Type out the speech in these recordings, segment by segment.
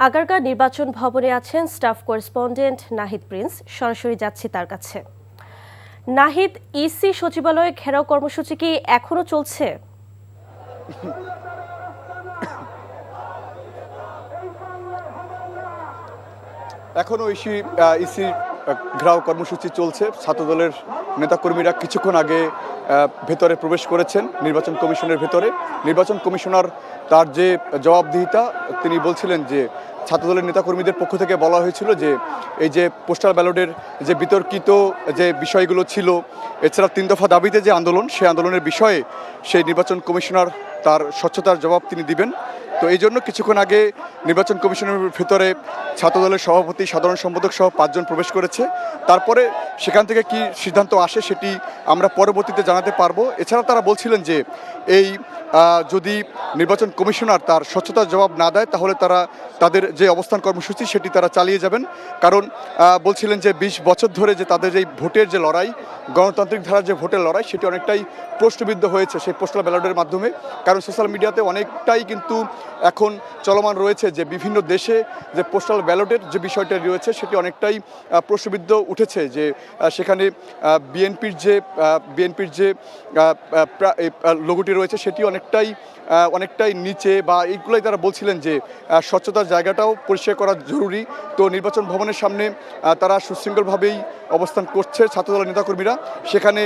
আগারগাঁও নির্বাচন ভবনে আছেন স্টাফ করেসপন্ডেন্ট নাহিদ প্রিন্স। সরাসরি যাচ্ছি তার কাছে। নাহিদ, ইসি সচিবালয়ে ঘেরাও কর্মসূচি কি এখনো চলছে? এখনো ইসি ঘেরাও কর্মসূচি চলছে। ছাত্রদলের নেতাকর্মীরা কিছুক্ষণ আগে ভেতরে প্রবেশ করেছেন নির্বাচন কমিশনের ভেতরে। নির্বাচন কমিশনার তার যে জবাবদিহিতা তিনি বলছিলেন যে ছাত্রদলের নেতাকর্মীদের পক্ষ থেকে বলা হয়েছিল যে এই যে পোস্টাল ব্যালটের যে বিতর্কিত যে বিষয়গুলো ছিল, এছাড়া 3 দফা দাবিতে যে আন্দোলন, সেই আন্দোলনের বিষয়ে সেই নির্বাচন কমিশনার তার স্বচ্ছতার জবাব তিনি দিবেন। তো এই জন্য কিছুক্ষণ আগে নির্বাচন কমিশনের ভেতরে ছাত্রদলের সভাপতি, সাধারণ সম্পাদক সহ 5 জন প্রবেশ করেছে। তারপরে সেখান থেকে কি সিদ্ধান্ত আসে সেটি আমরা পরবর্তীতে জানাতে পারবো। এছাড়া তারা বলছিলেন যে এই যদি নির্বাচন কমিশনার তার স্বচ্ছতার জবাব না দেয় তাহলে তারা তাদের যে অবস্থান কর্মসূচি সেটি তারা চালিয়ে যাবেন। কারণ বলছিলেন যে 20 বছর ধরে যে তাদের এই ভোটের যে লড়াই, গণতান্ত্রিক ধারার যে ভোটের লড়াই, সেটি অনেকটাই প্রশ্নবিদ্ধ হয়েছে সেই পোস্টাল ব্যালটের মাধ্যমে। কারণ সোশ্যাল মিডিয়াতে অনেকটাই কিন্তু এখন চলমান রয়েছে যে বিভিন্ন দেশে যে পোস্টাল ব্যালটের যে বিষয়টা রয়েছে সেটি অনেকটাই প্রশ্নবিদ্ধ উঠেছে, যে সেখানে বিএনপির যে লোগোটি রয়েছে সেটি অনেকটাই নিচে, বা এইগুলোই তারা বলছিলেন যে স্বচ্ছতার জায়গাটাও পরিষ্কার করা জরুরি। তো নির্বাচন ভবনের সামনে তারা সুশৃঙ্খলভাবেই অবস্থান করছে ছাত্রদলের নেতাকর্মীরা, সেখানে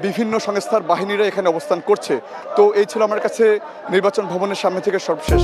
বিভিন্ন সংস্থার বাহিনীরা এখানে অবস্থান করছে। তো এই ছিল আমার কাছে নির্বাচন ভবনের সামনে থেকে সর্বশেষ।